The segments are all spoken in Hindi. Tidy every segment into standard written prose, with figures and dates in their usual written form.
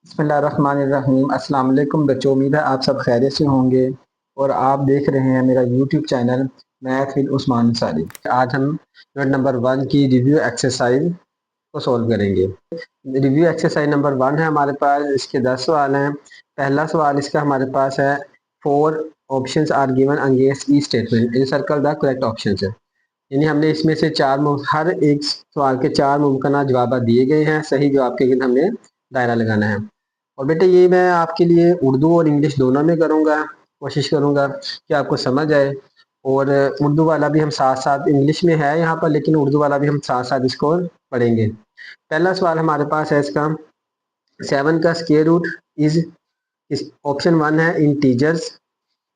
बिस्मिल्लाहिर्रहमानिर्रहीम। अस्सलाम वालेकुम बच्चों, उम्मीद है आप सब खैरियत से होंगे और आप देख रहे हैं मेरा YouTube channel math with Usman Ansari. आज हम यूनिट नंबर 1 की रिव्यू एक्सरसाइज को सॉल्व करेंगे। रिव्यू एक्सरसाइज नंबर 1 है हमारे पास। इसके 10 सवाल हैं। पहला सवाल इसका हमारे पास है, 4 options are given against each statement in circle the correct options है। यानी हमने इसमें से हर एक सवाल के 4 मुमकिन जवाब दिए गए हैं। सही जवाब के गिर्द हमने दायरा लगाना है। और बेटे ये मैं आपके लिए उर्दू और इंग्लिश दोनों में करूँगा। कोशिश करूँगा कि आपको समझ आए। और उर्दू वाला भी हम साथ साथ, इंग्लिश में है यहाँ पर लेकिन उर्दू वाला भी हम साथ साथ इसको पढ़ेंगे। पहला सवाल हमारे पास है इसका, 7 का स्क्वायर रूट इज, ऑप्शन 1 है इंटीजर्स,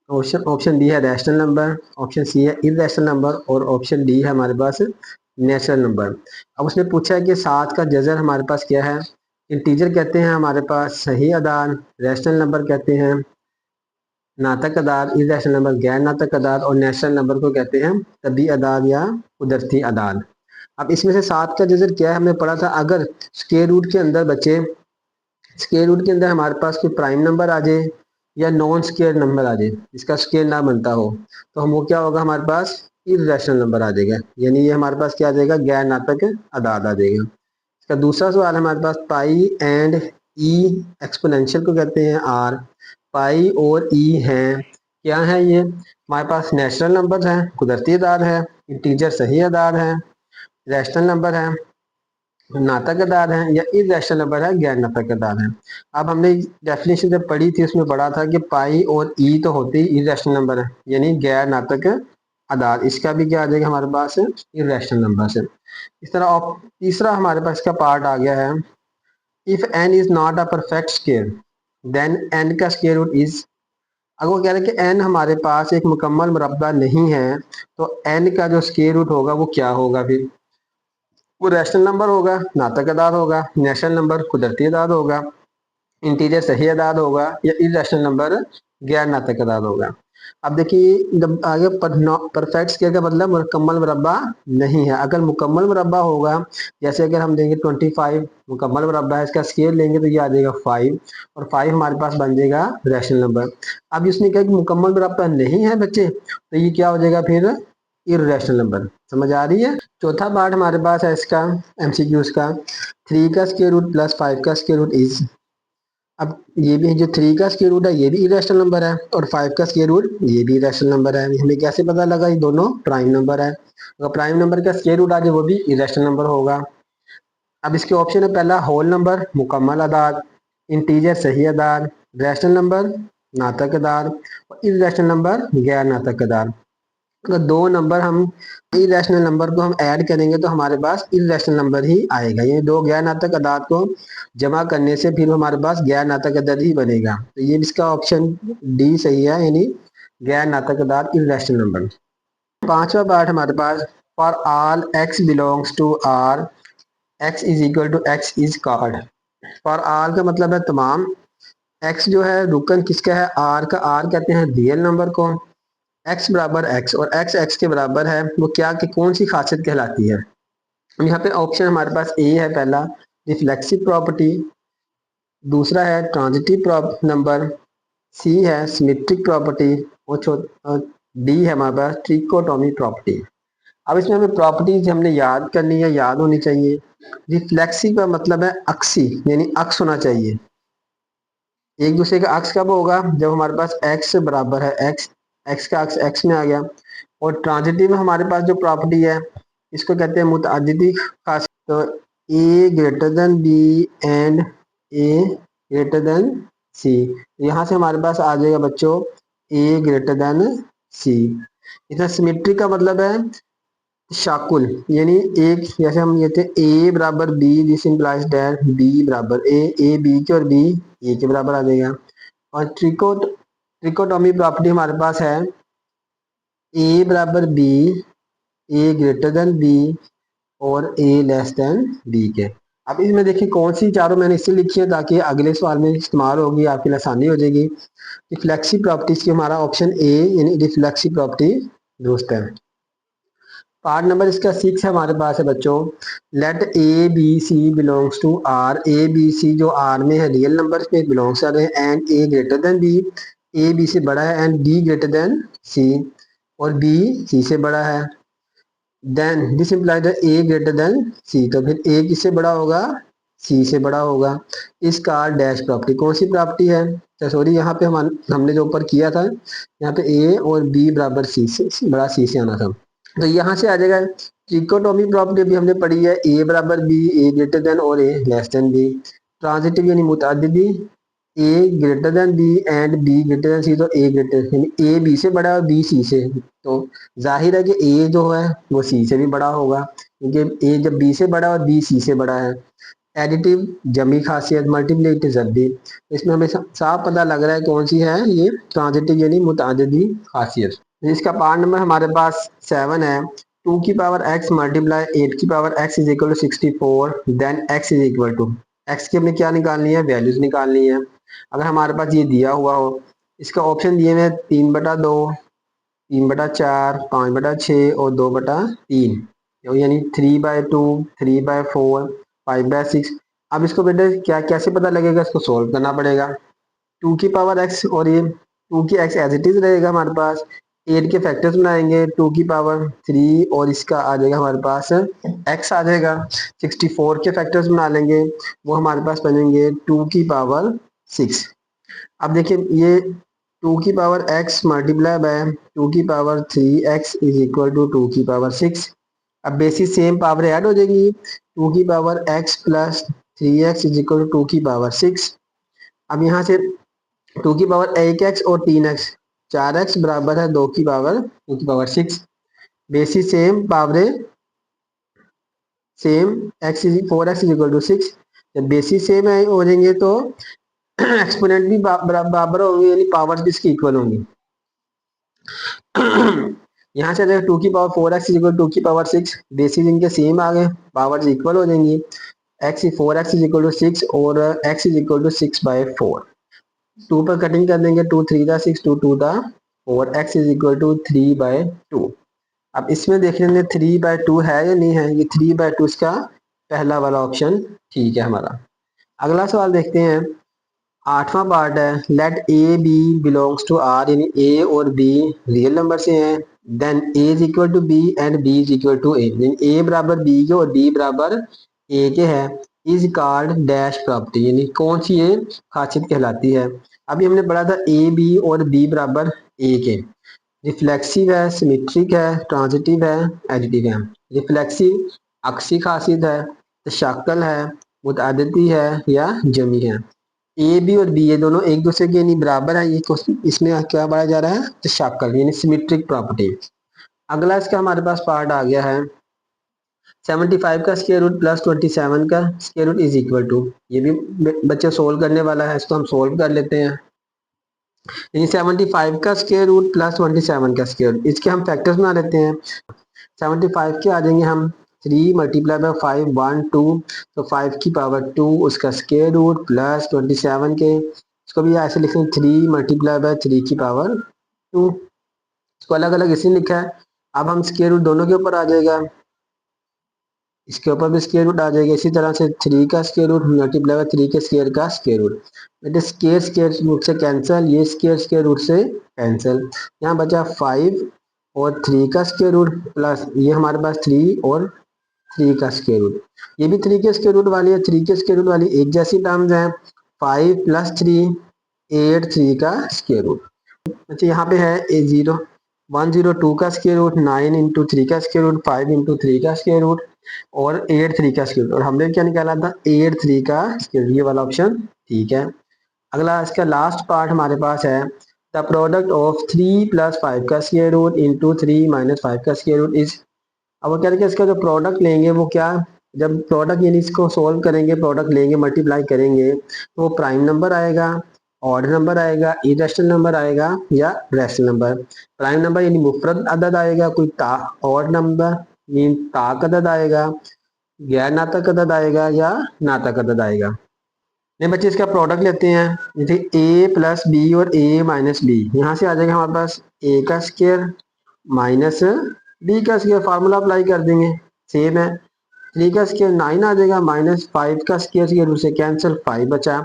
ऑप्शन बी है रैशनल नंबर, ऑप्शन सी है इरेशनल नंबर और ऑप्शन डी है हमारे पास नेचुरल नंबर। अब उसने पूछा है कि 7 का जजर हमारे पास क्या है। इंटीजर कहते हैं हमारे पास सही अदाद, रैशनल नंबर कहते हैं नातक अदाद, इरेशनल नंबर गैर नातक अदाद और नेचुरल नंबर को कहते हैं तभी अदाद या कुदरती अदाद। अब इसमें से 7 का जजर क्या है, हमने पढ़ा था। अगर स्क्वायर रूट के अंदर बचे, स्क्वायर रूट के अंदर हमारे पास कोई प्राइम नंबर आ जाए या नॉन स्क्वायर नंबर आ जाए जिसका स्क्वायर ना बनता हो, तो हम वो क्या होगा, हमारे पास इरेशनल नंबर आ जाएगा। यानी ये हमारे पास क्या आ जाएगा, गैर नातक अदाद आ जाएगा। इसका दूसरा सवाल हमारे पास, पाई एंड ई एक्सपोनेंशियल को कहते हैं आर। पाई और ई हैं, क्या है ये, हमारे पास नेचुरल नंबर है, कुदरती अदाद है, इंटीजर सही अदाद है, रैशनल नंबर है, नातक अदाद है या इरेशनल नंबर है, गैर नातक अदाद है। अब हमने डेफिनेशन जब पढ़ी थी उसमें पढ़ा था कि पाई और ई तो होते ही इरेशनल नंबर है यानी गैर नातक अदाद। इसका भी क्या आ जाएगा हमारे पास, इरेशनल नंबर से। इस तरह तीसरा हमारे पास इसका पार्ट आ गया है, if n is not a perfect square then n का स्क्वायर रूट इज। अगर वो कह रहे हैं कि एन हमारे पास एक मुकम्मल मुरब्बा नहीं है तो एन का जो स्क्वायर रूट होगा वो क्या होगा, फिर वो रैशनल नंबर होगा, नातक अदाद होगा, नेचुरल नंबर कुदरती अदाद होगा, इंटीजर सही अदाद होगा या इरेशनल नंबर गैर नातक अदाद होगा। अब देखिए जब आगे परफेक्ट स्क्वायर का मतलब मुकम्मल मुरब्बा नहीं है। अगर मुकम्मल मुरब्बा होगा, जैसे अगर हम देंगे 25 मुकम्मल मुरब्बा है, इसका स्क्वायर लेंगे तो ये आ जाएगा 5 और 5 हमारे पास बन जाएगा रैशनल नंबर। अब इसने कहा कि मुकम्मल मुरब्बा नहीं है बच्चे, तो ये क्या हो जाएगा फिर, इरेशनल नंबर। समझ आ रही है। चौथा पार्ट हमारे पास है इसका एमसीक्यूज का, 3 का स्क्वायर रूट प्लस 5 का स्क्वायर रूट इज। अब ये भी जो 3 का स्क्वायर रूट है ये भी इरेशनल नंबर है और 5 का स्क्वायर रूट ये भी इरेशनल नंबर है। हमें कैसे पता लगा, ये दोनों प्राइम नंबर है। अगर प्राइम नंबर का स्क्वायर रूट आ जाए वो भी इरेशनल नंबर होगा। अब इसके ऑप्शन है, पहला होल नंबर मुकम्मल अदाद, इंटीजर सही अदाद, रैशनल नंबर नातक अदाद और इरेशनल नंबर गैर नातक अदाद। अगर दो नंबर हम इरेशनल नंबर को हम ऐड करेंगे तो हमारे पास इरेशनल नंबर ही आएगा। ये दो गैर नातक अदाद को जमा करने से फिर हमारे पास गैर नातक अदाद ही बनेगा। तो ये इसका ऑप्शन डी सही है, यानी गैर नातक अदाद इरेशनल नंबर। पांचवा पार्ट हमारे पास, for all x belongs to R x is equal to x is called. For all का मतलब है तमाम, एक्स जो है रुकन किसका है, आर का। आर कहते हैं रियल नंबर को, एक्स बराबर एक्स और एक्स एक्स के बराबर है, वो क्या कि कौन सी खासियत कहलाती है। यहाँ पे ऑप्शन हमारे पास ए है पहला, रिफ्लेक्सिव प्रॉपर्टी, दूसरा है ट्रांजिटिव नंबर, सी है सिमेट्रिक प्रॉपर्टी और डी है हमारे पास ट्रिकोटोमी प्रॉपर्टी। अब इसमें हमें प्रॉपर्टीज हमने याद करनी है, याद होनी चाहिए। रिफ्लेक्सिव का मतलब है अक्सी, यानी अक्स होना चाहिए। एक दूसरे का अक्स कब होगा, जब हमारे पास एक्स बराबर है एक्स, एक्स का अक्स एक्स में आ गया। और ट्रांजिटिव में हमारे पास जो प्रॉपर्टी है इसको कहते हैं मुतअद्दिदी खास। तो A greater than B and A greater than C, यहाँ से हमारे पास आ जाएगा बच्चों ए ग्रेटर देन सी। इसमें सिमेट्री का मतलब है शाकुल, यानी एक, जैसे हम कहते हैं ए बराबर b, this implies that b बराबर ए बी के और बी ए के बराबर आ जाएगा। और ट्रिकोटोमी प्रॉपर्टी हमारे पास है ए बराबर बी, ए ग्रेटर देन बी और ए लेस देन बी के। अब इसमें देखिए कौन सी चारों मैंने इससे लिखी है ताकि अगले सवाल में इस्तेमाल होगी, आपके लिए आसानी हो जाएगी। रिफ्लेक्सिव प्रॉपर्टीज की हमारा ऑप्शन ए यानी रिफ्लेक्सिव प्रॉपर्टी दुरुस्त है। पार्ट नंबर इसका 6 है हमारे पास है बच्चों। Let A b c belongs to R, a b c जो आर में है रियल नंबर में बिलोंग्स कर रहे हैं, and A greater than B, A B से बड़ा है, and B greater than C, और बी सी से बड़ा है। Then this imply the A greater than C, तो फिर ए किससे बड़ा होगा, सी से बड़ा होगा। इसका डैश प्रॉपर्टी कौन सी प्रॉपर्टी है, अच्छा सॉरी यहाँ पे हमने जो ऊपर किया था, यहाँ पे ए और बी बराबर सी से बड़ा सी से आना था, तो यहाँ से आ जाएगा ट्रिकोटोमी प्रॉपर्टी भी हमने पढ़ी है, ए बराबर बी, ए ग्रेटर देन और A less than B. Transitive यानी मुतादिदी, A greater than B and B greater than C, तो ए ग्रेटर यानी ए बी से बड़ा है और बी सी से, तो जाहिर है कि ए जो है वो सी से भी बड़ा होगा, क्योंकि ए जब बी से बड़ा और बी सी से बड़ा है। एडिटिव जमी खासियत, मल्टीप्लिकेटिव जब्दी, इसमें हमें साफ पता लग रहा है कौन सी है ये ट्रांजिटिव यानी मुतादिदी खासियत। इसका पार्ट नंबर हमारे पास 7 है। 2 की पावर x मल्टीप्लाई 8 की power x is equal to 64, then x is equal to, x की हमने क्या निकालनी है, वैल्यूज निकालनी है। अगर हमारे पास ये दिया हुआ हो, इसका ऑप्शन दिए हुए 3/2, 3/4, 5/6 और 2/3, यानी 3/2, 3/4, 5/6। अब इसको बेटे क्या कैसे पता लगेगा, इसको सोल्व करना पड़ेगा। 2 की पावर x और ये 2 की x एज इट इज रहेगा हमारे पास, 8 के फैक्टर्स बनाएंगे 2 की पावर 3 और इसका आ जाएगा हमारे पास x आ जाएगा। 64 के फैक्टर्स बना लेंगे, वो हमारे पास बनेंगे 2 की पावर 6। अब देखिए ये 2 की पावर x मल्टीप्लाई बाय 2 की power 3x is equal to 2 की पावर 6। अब बेसिस सेम पावर ऐड हो जाएगी, 2 की power x plus 3x is equal to 2 की पावर 6। अब यहाँ से 2 की पावर 1x और 3x, 4x बराबर है 2 की पावर 6। बेसिस सेम पावरें same, x is 4x is equal to 6। जब बेसिस सेम हो जाएंगे तो एक्सपोनेंट भी बराबर होंगे, यानी पावर्स भी इसकी इक्वल होंगी। यहाँ से अगर 2 की power 4x is equal to 2 की पावर 6, बेसिस इनके सेम आ गए, पावर्स इक्वल हो जाएंगी। x 4x is equal to 6 और x इज इक्वल टू 6/4। 2 पर कटिंग कर देंगे, 2 3 दा 6, 2 2 दा 4, x इज इक्वल टू 3/2। अब इसमें देख लेंगे 3/2 है या नहीं है, ये 3/2 इसका पहला वाला ऑप्शन ठीक है हमारा। अगला सवाल देखते हैं, 8वां पार्ट है। Let A B belongs to R, यानी ए और बी रियल नंबर से हैं, then A is equal to B and B is equal to A, यानी ए बराबर बी के और बी बराबर ए के है, इज कॉल्ड डैश प्रॉपर्टी, यानी कौन सी ये खासियत कहलाती है। अभी हमने पढ़ा था ए बी और बी बराबर ए के, रिफ्लेक्सिव है, सिमेट्रिक है, ट्रांजिटिव है, एडिटिव है। रिफ्लेक्सिव अक्सी खासियत है, तशक्कल है, मुतअद्दिदी है या जमी है। ए बी और बी ये दोनों एक दूसरे के नहीं बराबर है, ये क्वेश्चन इसमें क्या पढ़ा जा रहा है, तशक्कल यानी सिमेट्रिक प्रॉपर्टी। अगला इसका हमारे पास पार्ट आ गया है 75 का स्क्वायर रूट प्लस 27 का square root is equal to, ये भी बच्चे सोल्व करने वाला है, इसको हम सोल्व कर लेते हैं। यानी 75 का स्क्वायर रूट प्लस 27 का स्क्वायर रूट, इसके हम फैक्टर्स बना लेते हैं। 75 के आ जाएंगे हम 3 मल्टीप्लाई बाय 5 1 2, तो 5 की पावर 2 उसका स्क्वायर रूट प्लस 27 के, इसको भी ऐसे लिखेंगे 3 मल्टीप्लाई बाय 3 की पावर 2, इसको अलग अलग इसी लिखा है। अब हम स्क्वायर रूट दोनों के ऊपर आ जाएगा, इसके ऊपर भी स्क्वायर रूट आ जाएगा, इसी तरह से 3 का स्क्वायर रूट मल्टीप्लाई बाय 3 के स्क्वायर का स्क्वायर रूट, बेटे स्क्वायर स्क्वायर रूट से कैंसिल, ये स्क्वायर स्क्वायर रूट से कैंसिल, यहाँ बचा 5 और 3 का स्क्वायर रूट प्लस ये हमारे पास 3 और 3 का स्क्वायर रूट, ये भी 3 के स्क्वायर रूट वाली है, 3 के स्क्वायर रूट वाली एक जैसी टर्म्स हैं। 5 + 3 8 3 का स्क्वायर रूट। अच्छा यहाँ पे है A0 102 का स्क्वायर रूट, 9 × 3 का स्क्वायर रूट, 5 × 3 का स्क्वायर रूट और 8 3 का स्क्वायर रूट, और हमने क्या निकाला था 8 3 का स्क्वायर रूट, ये वाला ऑप्शन ठीक है। अगला इसका लास्ट पार्ट हमारे पास है द प्रोडक्ट ऑफ 3 + 5 का स्क्वायर रूट इंटू 3 - 5 का स्क्वायर रूट इज। अब वो क्या है, इसका जो प्रोडक्ट लेंगे वो क्या, जब प्रोडक्ट यानी इसको सोल्व करेंगे, प्रोडक्ट लेंगे मल्टीप्लाई करेंगे, तो वो प्राइम नंबर आएगा, ऑड नंबर आएगा, इरेशनल नंबर आएगा या रेशनल नंबर। प्राइम नंबर यानी मुफरद अदद आएगा, कोई ऑड नंबर मीन ताक अदद आएगा, गैर नातक अदद आएगा या नातक अदद आएगा। नहीं बच्चे इसका प्रोडक्ट लेते हैं, जैसे a + b और a - b, यहाँ से आ जाएगा हमारे पास a का स्क्वायर माइनस बी का स्क्वायर फार्मूला अप्लाई कर देंगे, सेम है। 3 का स्क्वायर 9 आ जाएगा, माइनस 5 का स्क्वायर उसे कैंसिल, 5 बचा।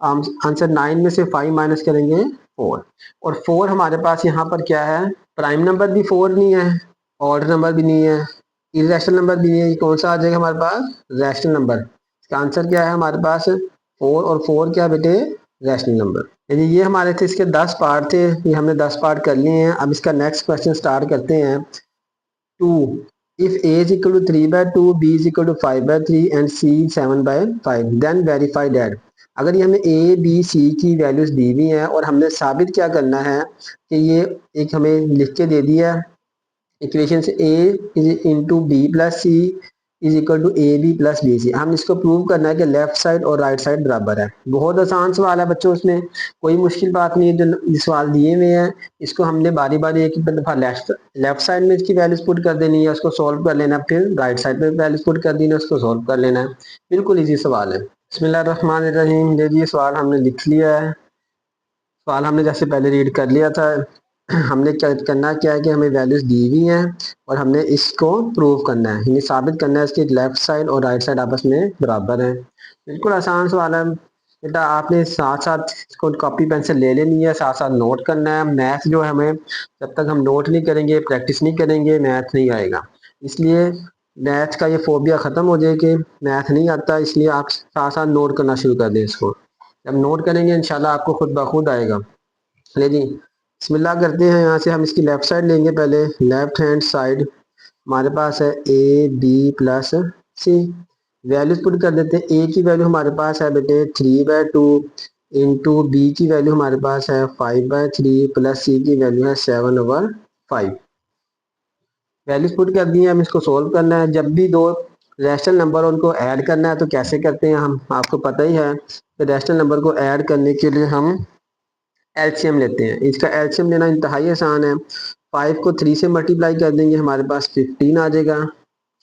आंसर 9 में से 5 माइनस करेंगे 4, और 4 हमारे पास यहाँ पर क्या है, प्राइम नंबर भी 4 नहीं है, ऑड नंबर भी नहीं है, इरेशनल नंबर भी नहीं है, ये कौन सा आ जाएगा हमारे पास, रैशनल नंबर। इसका आंसर क्या है हमारे पास 4, और 4 क्या बेटे, रैशनल नंबर। यानी ये हमारे थे इसके 10 पार्ट थे, ये हमने 10 पार्ट कर लिए हैं। अब इसका नेक्स्ट क्वेश्चन स्टार्ट करते हैं। 2, if a is equal to 3 by 2, b is equal to 5 by 3 and c 7 by 5, then verify that। अगर ये हमें a b c की वैल्यूज दी हुई हैं और हमने साबित क्या करना है कि ये एक हमें लिख के दे दिया है इक्वेशन से, a is into b plus c is equal to A B plus b c. हम इसको प्रूव करना है कि लेफ्ट साइड और राइट साइड बराबर है। बहुत आसान सवाल है बच्चों, उसमें कोई मुश्किल बात नहीं है। जो सवाल दिए हुए हैं इसको हमने बारी बारी एक दफा लेफ्ट साइड में इसकी वैल्यूज पुट कर देनी है, उसको सॉल्व कर लेना, फिर राइट साइड में वैल्यूज पुट कर देनी है, उसको सॉल्व कर लेना है। बिल्कुल ईजी सवाल है। बिस्मिल्लाहिर्रहमानिर्रहीम। जी सवाल हमने लिख लिया है। सवाल हमने जैसे पहले रीड कर लिया था। हमने क्या करना क्या है कि हमें वैल्यूज दी हुई हैं और हमने इसको प्रूव करना है, यानी साबित करना है इसकी लेफ्ट साइड और राइट साइड आपस में बराबर है। बिल्कुल आसान सवाल है बेटा, आपने साथ साथ इसको कॉपी पेंसिल ले लेनी है, साथ साथ नोट करना है। मैथ जो है हमें, जब तक हम नोट नहीं करेंगे, प्रैक्टिस नहीं करेंगे, मैथ नहीं आएगा। इसलिए मैथ का ये फोबिया ख़त्म हो जाए कि मैथ नहीं आता, इसलिए आप साथ साथ नोट करना शुरू कर दें इसको। जब नोट करेंगे इंशाल्लाह आपको खुद ब खुद आएगा। चलिए जी बिस्मिल्लाह करते हैं। यहाँ से हम इसकी लेफ्ट साइड लेंगे। पहले लेफ्ट हैंड साइड हमारे पास है a B plus c. Values put कर देते हैं। ए की वैल्यू हमारे पास है बेटे 3/2 इंटू बी की वैल्यू हमारे पास है 5/3 प्लस सी की वैल्यू है 7/5। वैल्यूज पुट कर दी है, हम इसको सोल्व करना है। जब भी दो रैशनल नंबर उनको ऐड करना है तो कैसे करते हैं हम, आपको पता ही है कि रैशनल नंबर को ऐड करने के लिए हम एलसीएम लेते हैं। इसका एलसीएम लेना इंतहाई आसान है। 5 को 3 से मल्टीप्लाई कर देंगे, हमारे पास 15 आ जाएगा।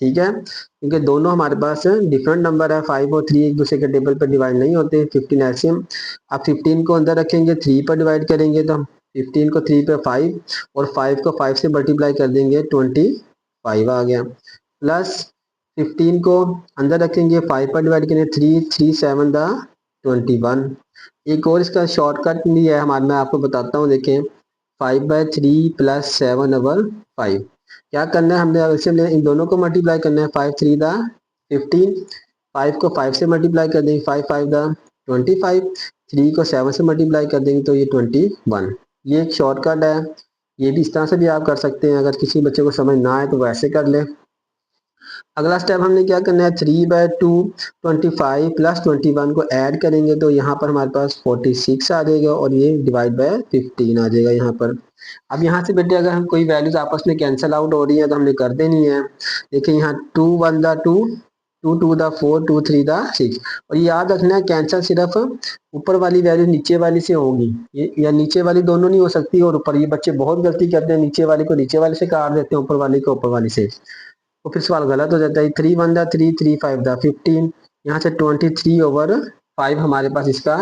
ठीक है, क्योंकि दोनों हमारे पास डिफरेंट नंबर है, 5 और 3 एक दूसरे के टेबल पर डिवाइड नहीं होते। 15 एलसीएम। आप 15 को अंदर रखेंगे, 3 पर डिवाइड करेंगे तो हम 15 को 3 पे 5 और 5 को 5 से मल्टीप्लाई कर देंगे, 25 आ गया। प्लस 15 को अंदर रखेंगे, 5 पर डिवाइड करेंगे, 3 3 7 द 21। एक और इसका शॉर्टकट भी है हमारे, मैं आपको बताता हूँ। देखें 5/3 प्लस 7/5। क्या करना है हमने, एलसीएम इन दोनों को मल्टीप्लाई करना है। 5 3 द 15, 5 को 5 से मल्टीप्लाई कर देंगे, 5 5 द 25, 3 को 7 से मल्टीप्लाई कर देंगे तो ये 21। ये एक शॉर्टकट है, ये भी इस तरह से भी आप कर सकते हैं। अगर किसी बच्चे को समझ ना आए तो वैसे कर ले। अगला स्टेप हमने क्या करना है, 3/2 25 प्लस 21 को ऐड करेंगे तो यहाँ पर हमारे पास 46 आ जाएगा, और ये डिवाइड बाय 15 आ जाएगा यहाँ पर। अब यहाँ से बेटे अगर हम कोई वैल्यूज आपस में कैंसिल आउट हो रही है तो हमने कर देनी है। देखिए यहाँ 2 1 द 2, 2 2 द 4, 2 3 द 6। और ये याद रखना है कैंसिल सिर्फ ऊपर वाली वैल्यू नीचे वाली से होगी, ये या नीचे वाली दोनों नहीं हो सकती और ऊपर। ये बच्चे बहुत गलती करते हैं, नीचे वाली को नीचे वाले से काट देते हैं, ऊपर वाली को ऊपर वाली से, तो फिर सवाल गलत हो जाता है। 3 1 द 3, 3 5 द 15। यहाँ से 23/5 हमारे पास इसका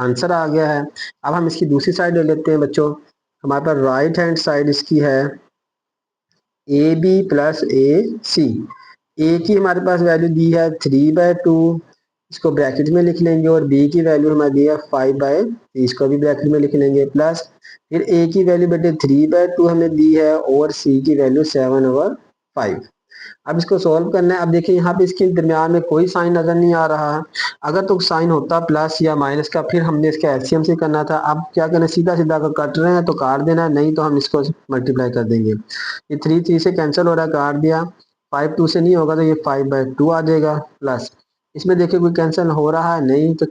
आंसर आ गया है। अब हम इसकी दूसरी साइड ले लेते हैं बच्चों। हमारे पास राइट हैंड साइड इसकी है ए बी प्लस ए सी। ए की हमारे पास वैल्यू दी है 3/2, इसको ब्रैकेट में लिख लेंगे, और बी की वैल्यू हमारी दी है 5/3, इसको भी ब्रैकेट में लिख लेंगे। प्लस फिर ए की वैल्यू बेटे 3/2 हमें दी है, और सी की वैल्यू 7/5। अब इसको सॉल्व करना है। अब देखिए यहाँ पे इसके दरमियान में कोई साइन नजर नहीं आ रहा है। अगर तो साइन होता प्लस या माइनस का, फिर हमने इसका एलसीएम से करना था। अब क्या करना है, सीधा सीधा अगर कट रहे हैं तो काट देना है, नहीं तो हम इसको मल्टीप्लाई कर देंगे। ये 3 3 से कैंसिल हो रहा है, काट दिया। 5 2 से नहीं होगा तो ये 5/2 आ जाएगा। प्लस इसमें देखिए कोई कैंसिल हो रहा है नहीं, तो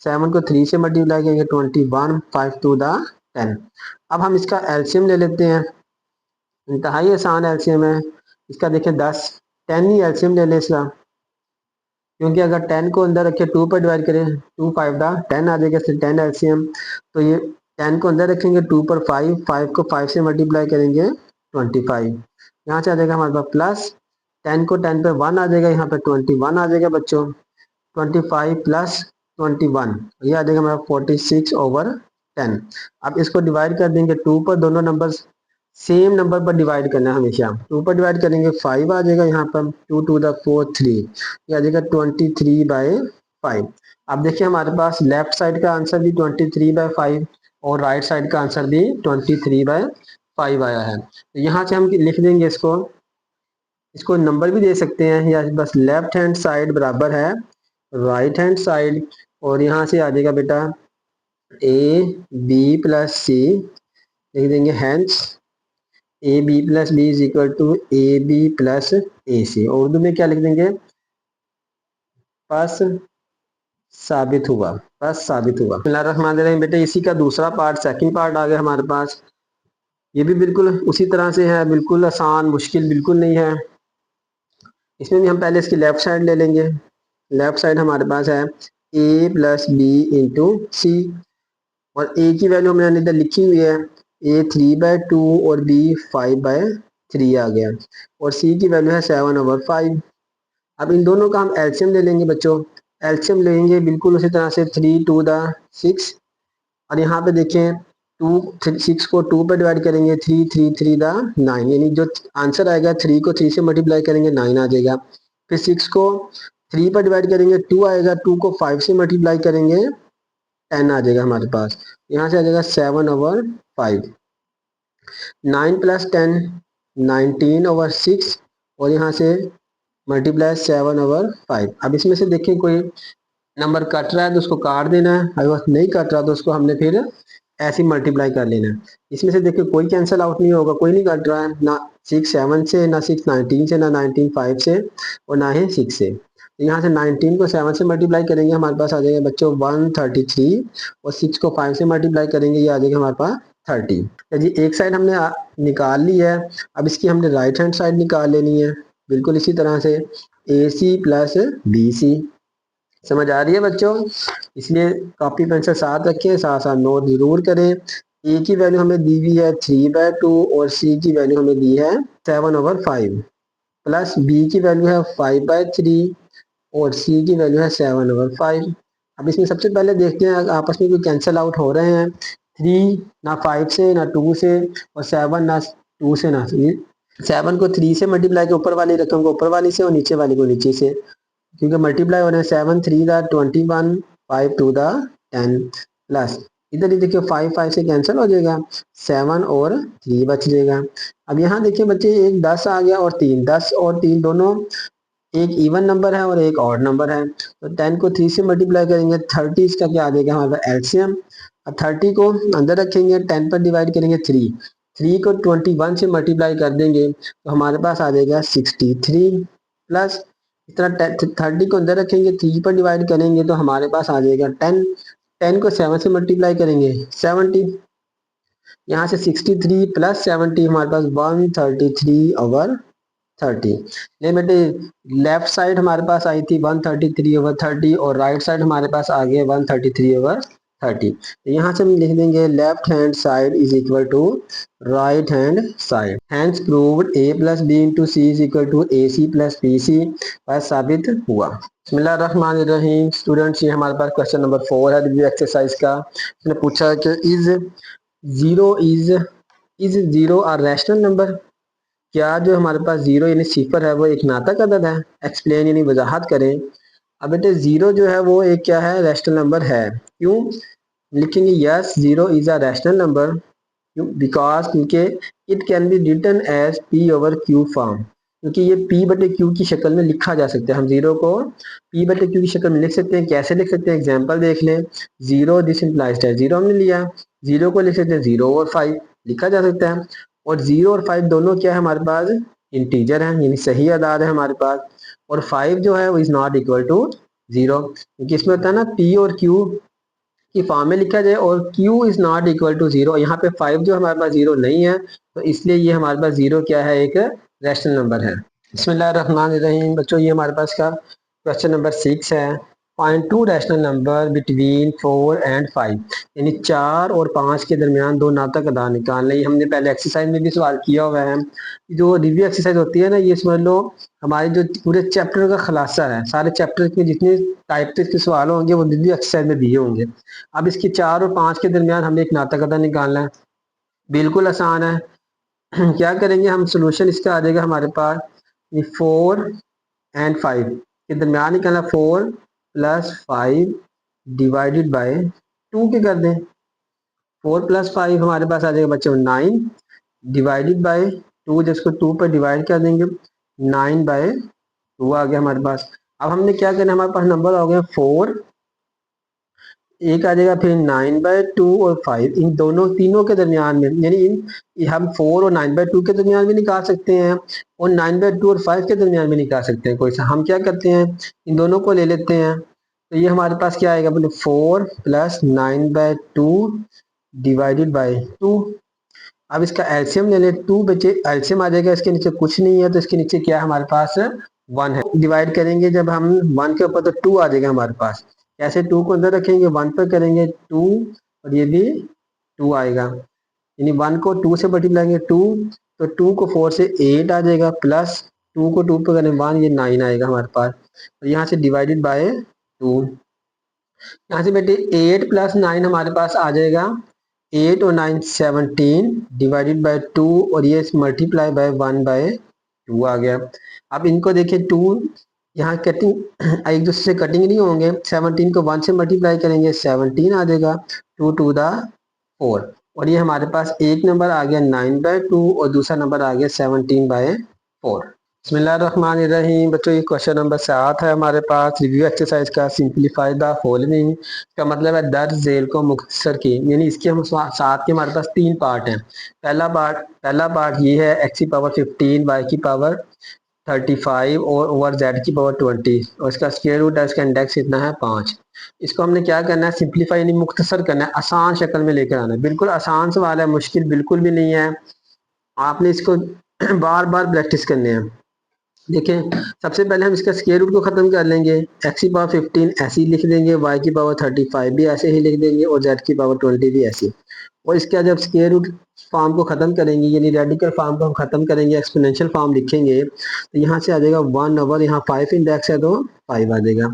7 को 3 से मल्टीप्लाई करेंगे, 21, 5 2 द 10। अब हम इसका एलसीएम ले लेते हैं, इंतहाई आसान एलसीएम है इसका। देखिए 10 10 ही एलसीएम ले लें इसका, क्योंकि अगर 10 को अंदर रखे 2 पर डिवाइड करें, 2 5 दा 10 आ जाएगा, 10 एलसीएम। तो ये 10 को अंदर रखेंगे, 2 पर 5, 5 को 5 से मल्टीप्लाई करेंगे, 25। यहाँ से आ जाएगा हमारे पास प्लस 10 को 10 पे 1 आ जाएगा, यहाँ पे 21 आ जाएगा बच्चों। 25 प्लस 21, ये आ जाएगा हमारा 46/10। अब इसको डिवाइड कर देंगे 2 पर, दोनों नंबर्स सेम नंबर पर डिवाइड करना है हमेशा। 2 पर डिवाइड करेंगे 5 आ जाएगा, यहाँ पर 2 टू द 4 3, ये आ जाएगा 23/5। अब देखिए हमारे पास लेफ्ट साइड का आंसर भी 23/5 और राइट साइड का आंसर भी 23/5 आया है। तो यहाँ से हम लिख देंगे इसको, इसको नंबर भी दे सकते हैं, या बस लेफ्ट हैंड साइड बराबर है राइट हैंड साइड, और यहाँ से आ जाएगा बेटा ए बी प्लस सी, लिख देंगे hence A B plus B is equal to A B plus A C. Urdu में क्या लिख देंगे, बस साबित हुआ, बस साबित हुआ। बिस्मिल्लाहिर्रहमानिर्रहीम। बेटे इसी का दूसरा पार्ट, सेकंड पार्ट आ गया हमारे पास। ये भी बिल्कुल उसी तरह से है, बिल्कुल आसान, मुश्किल बिल्कुल नहीं है। इसमें भी हम पहले इसकी लेफ्ट साइड ले लेंगे। लेफ्ट साइड हमारे पास है ए प्लस बी इंटू सी, और ए की वैल्यू मैंने इधर लिखी हुई है, ए 3/2 और बी 5/3 आ गया, और सी की वैल्यू है 7/5। अब इन दोनों का हम एलसीएम ले लेंगे बच्चों। एलसीएम लेंगे बिल्कुल उसी तरह से 3 टू द 6, और यहाँ पे देखें 6 को 2 पर डिवाइड करेंगे 3 3 3 द 9, यानी जो आंसर आएगा 3 को 3 से मल्टीप्लाई करेंगे 9 आ जाएगा। फिर 6 को 3 पर डिवाइड करेंगे 2 आएगा, 2 को 5 से मल्टीप्लाई करेंगे 10 आ जाएगा हमारे पास। यहाँ से आ जाएगा 7/5। 9 प्लस 10 19/6, और यहाँ से मल्टीप्लाई 7/5। अब इसमें से देखिए कोई नंबर कट रहा है तो उसको काट देना है, अगर नहीं कट रहा तो उसको हमने फिर ऐसे मल्टीप्लाई कर लेना है। इसमें से देखिए कोई कैंसिल आउट नहीं होगा, कोई नहीं कट रहा है, ना 6 7 से, ना 6 19 से, ना 19 5 से, और ना ही 6 से। तो यहाँ से 19 को 7 से मल्टीप्लाई करेंगे, हमारे पास आ जाएगा बच्चों 133, और 6 को 5 से मल्टीप्लाई करेंगे, ये आ जाएगा हमारे पास 30। तो जी एक साइड हमने निकाल ली है, अब इसकी हमने राइट हैंड साइड निकाल लेनी है, बिल्कुल इसी तरह से ए सी प्लस बी सी। समझ आ रही है बच्चों? इसलिए कॉपी पेंसिल साथ रखें, साथ साथ नोट जरूर करें। ए की वैल्यू हमें दी हुई है 3/2, और सी की वैल्यू हमें दी है 7/5, प्लस बी की वैल्यू है 5/3, और सी की वैल्यू है 7/5। अब इसमें सबसे पहले देखते हैं आपस में कोई कैंसिल आउट हो रहे हैं। 3 ना 5 से, ना 2 से, और 7 ना 2 से, ना 7 को 3 से मल्टीप्लाई के ऊपर वाली रकम को ऊपर वाली से, और नीचे वाली को नीचे से, क्योंकि मल्टीप्लाई हो रहे हैं 7 3 द 21 5 2 द 10, प्लस इधर ही देखिए 5 5 से कैंसिल हो जाएगा, 7 और 3 बच जाएगा। अब यहाँ देखिए बच्चे एक 10 आ गया, और 3, 10 और 3 दोनों एक इवन नंबर है और एक ऑड नंबर है, तो 10 को 3 से मल्टीप्लाई करेंगे 30, इसका क्या आ जाएगा हमारे पास एलसीएम। अब 30 को अंदर रखेंगे, 10 पर डिवाइड करेंगे 3 को 21 से मल्टीप्लाई कर देंगे, तो हमारे पास आ जाएगा 63, प्लस इस तरह 30 को अंदर रखेंगे, 3 पर डिवाइड करेंगे तो हमारे पास आ जाएगा 10, 10 को 7 से मल्टीप्लाई करेंगे 70, यहाँ से 63 प्लस 70 हमारे पास 133/30। नहीं बेटे, लेफ्ट साइड हमारे पास आई थी 133/30, और राइट साइड हमारे पास आ गया 133/30। तो यहाँ से हम लिख देंगे left hand side is equal to right hand side. Hence proved a plus b into c is equal to a c plus b c, बस साबित हुआ। बिस्मिल्लाहिर्रहमानिर्रहीम। स्टूडेंट्स, ये हमारे पास क्वेश्चन नंबर 4 है रिव्यू एक्सरसाइज का। इसने पूछा कि is zero a rational number, क्या जो हमारे पास जीरो यानी सिफर है वो एक नातक अदद है? एक्सप्लेन यानी वजाहत करें। अब बेटे जीरो जो है वो एक क्या है, रैशनल नंबर है। क्यों लिखेंगे? Yes, zero is a rational number, because क्योंकि it can be written as P over Q form, क्योंकि ये पी बटे क्यू की शक्ल में लिखा जा सकता है। हम जीरो को पी बटे क्यू की शक्ल में लिख सकते हैं। कैसे लिख सकते हैं? एग्जांपल देख लें। जीरो दिस इंप्लाइज है, जीरो हमने लिया, जीरो को लिख सकते हैं 0/5 लिखा जा सकता है। और 0 और 5 दोनों क्या है हमारे पास? इंटीजर है, यानी सही अदाद है हमारे पास। और 5 जो है वो इज नॉट इक्वल टू 0, क्योंकि इसमें होता है ना पी और क्यू की फॉर्म में लिखा जाए, और q is not equal to 0। यहाँ पे 5 जो हमारे पास 0 नहीं है, तो इसलिए ये हमारे पास 0 क्या है, एक रैशनल नंबर है। बिस्मिल्लाहिर्रहमानिर्रहीम। बच्चों ये हमारे पास का क्वेश्चन नंबर 6 है। Find to rational number between 4 and 5, यानी 4 और 5 के दरमियान दो नातक अदा निकालना। ये हमने पहले एक्सरसाइज में भी सवाल किया हुआ है। जो रिव्यू एक्सरसाइज होती है ना, ये समझ लो हमारे जो पूरे चैप्टर का खुलासा है। सारे चैप्टर में जितने टाइप के सवाल होंगे वो रिव्यू एक्सरसाइज में दिए होंगे। अब इसके 4 और 5 के दरमियान हमें एक नातक अदा निकालना है। बिल्कुल आसान है। क्या करेंगे हम, सोल्यूशन इसका आ जाएगा हमारे पास 4 और 5 के दरमियान निकालना, 4 + 5 डिवाइडेड बाय 2 के कर दें। 4 + 5 हमारे पास आ जाएगा बच्चों 9 डिवाइडेड बाय 2, जिसको 2 पर डिवाइड कर देंगे 9/2 आ गया हमारे पास। अब हमने क्या करना है, हमारे पास नंबर हो गया 4, एक आ जाएगा फिर 9/2 और 5, इन दोनों तीनों के दरमियान में, यानी हम 4 और 9/2 के दरमियान भी निकाल सकते हैं और 9/2 और 5 के दरमियान भी निकाल सकते हैं। कोई सा हम क्या करते हैं, इन दोनों को ले लेते हैं। तो ये हमारे पास क्या आएगा बोले, 4 + 9/2 डिवाइडेड बाई 2। अब इसका एलसीएम ले लें, 2 बचे एलसीएम आ जाएगा, इसके नीचे कुछ नहीं है तो इसके नीचे क्या है हमारे पास 1 है। डिवाइड करेंगे जब हम 1 के ऊपर तो 2 आ जाएगा हमारे पास। कैसे 2 को अंदर रखेंगे, 1 पर करेंगे 2 और ये भी 2 आएगा, यानी 1 को 2 से मल्टीप्लाई 2, तो 2 को 4 से 8 आ जाएगा, प्लस 2 को 2 पर करें 1, ये 9 आएगा हमारे पास। और यहाँ से डिवाइडेड बाय 2, यहाँ से बेटे 8 + 9 हमारे पास आ जाएगा 8 और 9 17 डिवाइडेड बाय 2 और ये मल्टीप्लाई बाय 1/2 आ गया। अब इनको देखिए 2 यहाँ कटिंग एक दूसरे से कटिंग नहीं होंगे, 17 को 1 से मल्टीप्लाई करेंगे 17 आ जाएगा, 2 × 4 और ये हमारे पास एक नंबर आ गया 9/2 और दूसरा नंबर आ गया 17/4। बिस्मिल्लाहिर्रहमानिर्रहीम। बच्चों ये क्वेश्चन नंबर 7 है हमारे पास, रिव्यू एक्सरसाइज का। सिंप्लीफाई द फॉलोइंग का मतलब है दर्ज झेल को मुख्तसर की, यानी इसके हम 7 के हमारे पास 3 पार्ट हैं। पहला पार्ट ये है x⁻15 y⁻35 और ओवर z⁻20 और इसका स्क्वायर रूट है, इसका इंडेक्स कितना है 5। इसको हमने क्या करना है, सिंप्लीफाई यानी मुख्तसर करना है, आसान शक्ल में लेकर आना है। बिल्कुल आसान सवाल है, मुश्किल बिल्कुल भी नहीं है। आपने इसको बार बार प्रैक्टिस करने हैं। देखें सबसे पहले हम इसका स्क्वायर रूट को खत्म कर लेंगे, x⁻15 ऐसे ही लिख देंगे, y⁻35 भी ऐसे ही लिख देंगे और z⁻20 भी ऐसे। और इसका जब स्क्वायर रूट फॉर्म को खत्म करेंगे, यानी रेडिकल फॉर्म को हम खत्म करेंगे, एक्सपोनेंशियल फॉर्म लिखेंगे, तो यहाँ से आ जाएगा 1 ओवर, यहाँ 5 इंडेक्स है तो 5 आ जाएगा।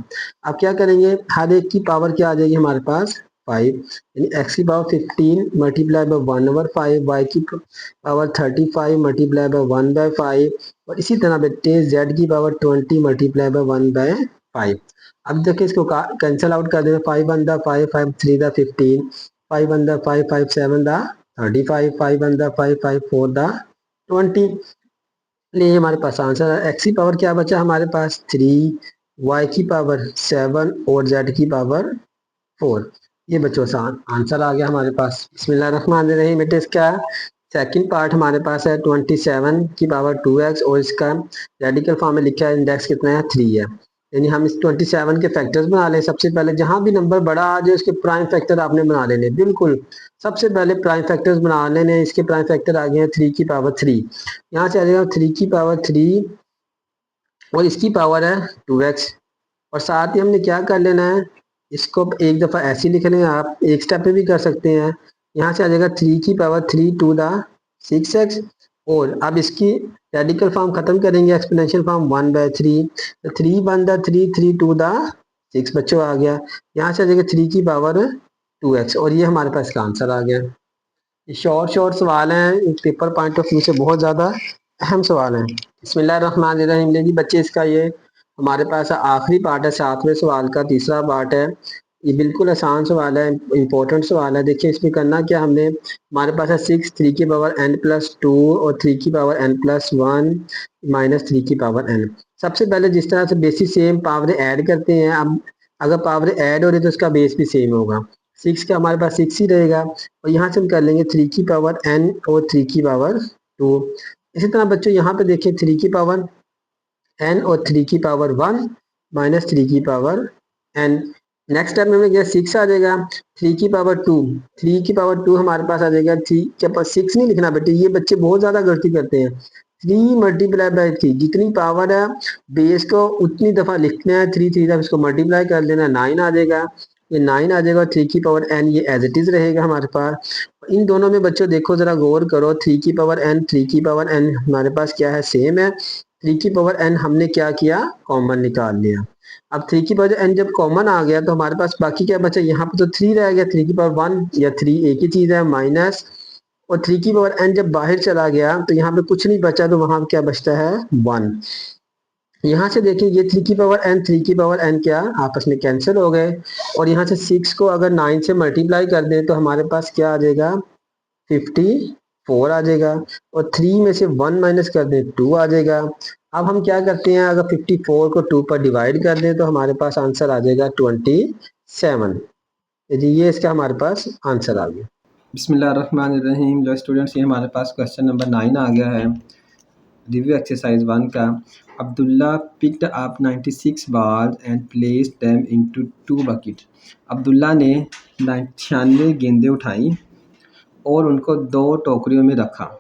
अब क्या करेंगे, हर एक की पावर क्या आ जाएगी हमारे पास 5, यानी x⁻15 multiply by 1/5, y⁻35 multiply by 1/5 और इसी तरह बेटे z⁻20 मल्टीप्लाई बाय 1/5। अब देखिए इसको कैंसिल आउट कर देंगे, 5 1 5 5 3 15, 5 1 5 5 7 35, 5 1 5 5 4 20। ये हमारे पास आंसर है। x की पावर क्या बचा हमारे पास 3, y की पावर 7 और z की पावर 4। ये बच्चों आंसर आ गया हमारे पास। बिस्मिल्लाहिर्रहमानिर्रहीम। बेटे इसका सेकंड पार्ट हमारे पास है 27 की पावर 2x और इसका रेडिकल फॉर्म में लिखा है, इंडेक्स कितना है 3 है। यानी हम इस 27 के फैक्टर्स बना लें। सबसे पहले जहां भी नंबर बड़ा आ जाए उसके प्राइम फैक्टर आपने बना लेने, बिल्कुल सबसे पहले प्राइम फैक्टर्स बना लेने। इसके प्राइम फैक्टर आ गए हैं 3 की पावर 3, यहाँ से आ जाएगा 3 की पावर 3 और इसकी पावर है 2x। और साथ ही हमने क्या कर लेना है, इसको एक दफ़ा ऐसे लिख लें, आप एक स्टेप पे भी कर सकते हैं। यहाँ से आ जाएगा 3 की पावर 3 टू द 6x और अब इसकी रेडिकल फॉर्म खत्म करेंगे, एक्सपोनेंशियल फॉर्म 1/3, तो 3 1 3 3 टू द 6 बच्चों आ गया। यहाँ से आ जाएगा 3 की पावर 2x और ये हमारे पास इसका आंसर आ गया। ये शॉर्ट सवाल हैं, पेपर पॉइंट ऑफ व्यू से बहुत ज़्यादा अहम सवाल हैं। बिस्मिल्लाहिर्रहमानिर्रहीम। जी बच्चे इसका ये हमारे पास आखिरी पार्ट है, 7वें सवाल का तीसरा पार्ट है। ये बिल्कुल आसान सवाल है, इंपॉर्टेंट सवाल है। देखिए इसमें करना क्या, हमने हमारे पास है 6 3 की पावर n+2 और 3 की पावर n+1 -3 की पावर n। सबसे पहले जिस तरह से बेसिस सेम पावर ऐड करते हैं, अब अगर पावर ऐड हो रही है तो उसका बेस भी सेम होगा। 6 का हमारे पास 6 ही रहेगा और यहाँ से हम कर लेंगे 3 की पावर n और 3 की पावर 2। इसी तरह बच्चों यहाँ पे देखिए 3 की पावर n और 3 की पावर 1 -3 की पावर n। नेक्स्ट स्टेप में गया 6 आ जाएगा, 3 की पावर 2, 3 की पावर 2 हमारे पास आ जाएगा। 3 के पास 6 नहीं लिखना बेटे, ये बच्चे बहुत ज़्यादा गलती करते हैं। 3 मल्टीप्लाई बाई 3, जितनी पावर है बेस को उतनी दफ़ा लिखना है, 3 3 दफ़ा इसको मल्टीप्लाई कर देना, 9 आ जाएगा। ये 9 आ जाएगा, 3 की पावर n ये एज इट इज़ रहेगा हमारे पास। इन दोनों में बच्चों देखो ज़रा गौर करो, 3 की पावर n 3 की पावर n हमारे पास क्या है, सेम है। 3 की पावर n हमने क्या किया, कॉमन निकाल लिया। अब 3 की पावर n जब कॉमन आ गया तो हमारे पास बाकी क्या बचा, यहाँ पे तो 3 रह गया, 3 की पावर 1 या 3 एक ही चीज़ है, माइनस और 3 की पावर n जब बाहर चला गया तो यहाँ पे कुछ नहीं बचा, तो वहां क्या बचता है 1। यहाँ से देखिए ये 3 की पावर n 3 की पावर n क्या आपस में कैंसिल हो गए, और यहाँ से 6 को अगर 9 से मल्टीप्लाई कर दें तो हमारे पास क्या आ जाएगा 54 आ जाएगा, और 3 में से 1 माइनस कर दें 2 आ जाएगा। अब हम क्या करते हैं, अगर 54 को 2 पर डिवाइड कर दें तो हमारे पास आंसर आ जाएगा 27। जी ये इसका हमारे पास आंसर आ गया। बिस्मिल्लाहिर्रहमानिर्रहीम। लो स्टूडेंट्स, ये हमारे पास क्वेश्चन नंबर 9 आ गया है रिव्यू एक्सरसाइज 1 का। Abdullah picked up 96 balls and placed them into 2 bucket। Abdullah ने 96 गेंदें उठाई और उनको 2 टोकरियों में रखा।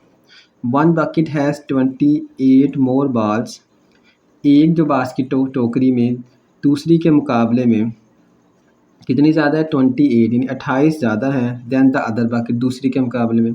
1 bucket हैज़ 28 more balls। एक जो बास्केट टोकरी में दूसरी के मुकाबले में कितनी ज़्यादा है 28, यानी 28 ज़्यादा है दैन द अदर बकेट, दूसरी के मुकाबले में।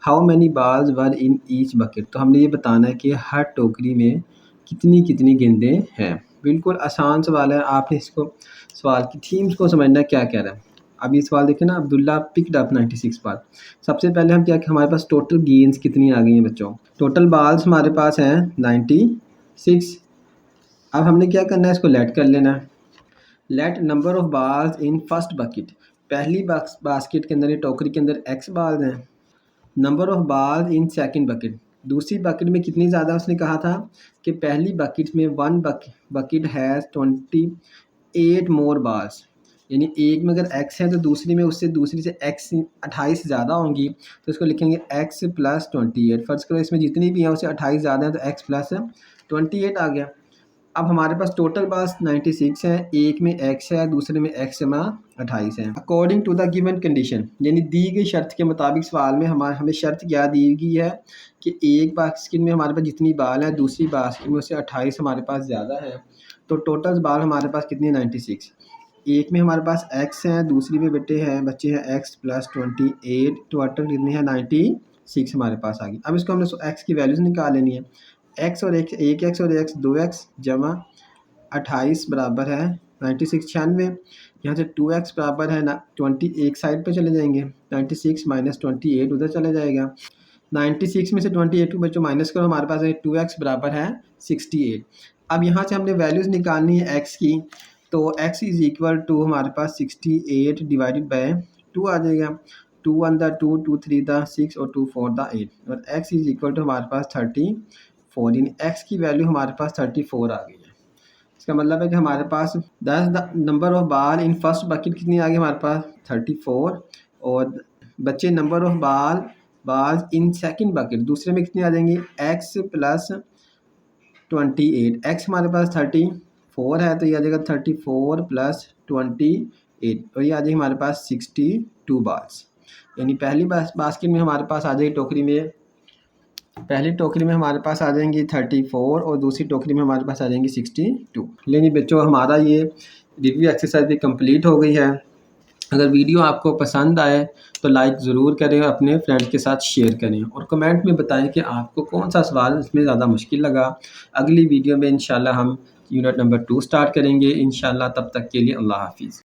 How many balls were in each bucket, तो हमने ये बताना है कि हर टोकरी में कितनी कितनी गेंदें हैं। बिल्कुल आसान सवाल है, आपने इसको सवाल की थीम्स को समझना है क्या कह रहा है। अब ये सवाल देखें ना, अब्दुल्ला पिक्ड अप 96 बाल। सबसे पहले हम क्या कि हमारे पास टोटल गेंद्स कितनी आ गई हैं बच्चों, टोटल बाल्स हमारे पास हैं 96। अब हमने क्या करना है, इसको लेट कर लेना है। Let number of balls in first bucket, पहली बास्केट के अंदर या टोकरी के अंदर x बाल्स हैं। Number of balls in second bucket, दूसरी बकेट में कितनी ज़्यादा, उसने कहा था कि पहली बकेट में 1 बकेट हैज़ 28 मोर बाल्स, यानी एक में अगर x है तो दूसरी में उससे दूसरी से x 28 ज़्यादा होंगी, तो इसको लिखेंगे x प्लस 28। फ़र्ज़ करो इसमें जितनी भी हैं उससे 28 ज़्यादा है तो x प्लस 28 आ गया। अब हमारे पास टोटल बाल्स 96 हैं, एक में x है दूसरे में x जमा 28 है। According to the given condition, यानी दी गई शर्त के मुताबिक सवाल में हमें शर्त क्या दी गई है कि एक बास्केट में हमारे पास जितनी बाल है दूसरी बास्केट में उससे 28 हमारे पास ज़्यादा है, तो टोटल बाल हमारे पास कितनी 96। एक में हमारे पास x है दूसरी में बच्चे हैं x प्लस 28, टोटल कितनी है 96 हमारे पास आ गई। अब इसको हमने x की वैल्यूज़ निकाल लेनी है। x और एक x और x 2x जमा 28 बराबर है 96 96। यहाँ से 2x बराबर है ना 20, एक साइड पे चले जाएंगे, 96 माइनस 28 उधर चले जाएगा। 96 में से 28 को बच्चों माइनस करो, हमारे पास है 2x बराबर है 68। अब यहाँ से हमने वैल्यूज़ निकालनी है x की, तो x इज़ इक्वल टू हमारे पास 68 डिवाइडेड बाय 2 आ जाएगा। 2 1 द 2, 2 3 द 6 और 2 4 द 8, और x इज़ इक्वल टू हमारे पास 34, यानी x की वैल्यू हमारे पास 34 आ गई है। इसका मतलब है कि हमारे पास 10 नंबर ऑफ बाल इन फर्स्ट बकेट कितनी आ गई हमारे पास 34, और बच्चे number of balls in second bucket दूसरे में कितनी आ जाएंगी x प्लस 28। x हमारे पास 34 है तो ये आ जाएगा 34 प्लस 28, और ये आ जाएगी हमारे पास 62 बाल्स। यानी पहली बास्केट में हमारे पास आ जाएगी टोकरी में, पहली टोकरी में हमारे पास आ जाएंगी 34 और दूसरी टोकरी में हमारे पास आ जाएंगी 62। लेकिन बच्चों हमारा ये रिव्यू एक्सरसाइज भी कंप्लीट हो गई है। अगर वीडियो आपको पसंद आए तो लाइक ज़रूर करें और अपने फ्रेंड्स के साथ शेयर करें, और कमेंट में बताएं कि आपको कौन सा सवाल इसमें ज़्यादा मुश्किल लगा। अगली वीडियो में इंशाल्लाह हम यूनिट नंबर 2 स्टार्ट करेंगे इंशाल्लाह। तब तक के लिए अल्लाह हाफिज़।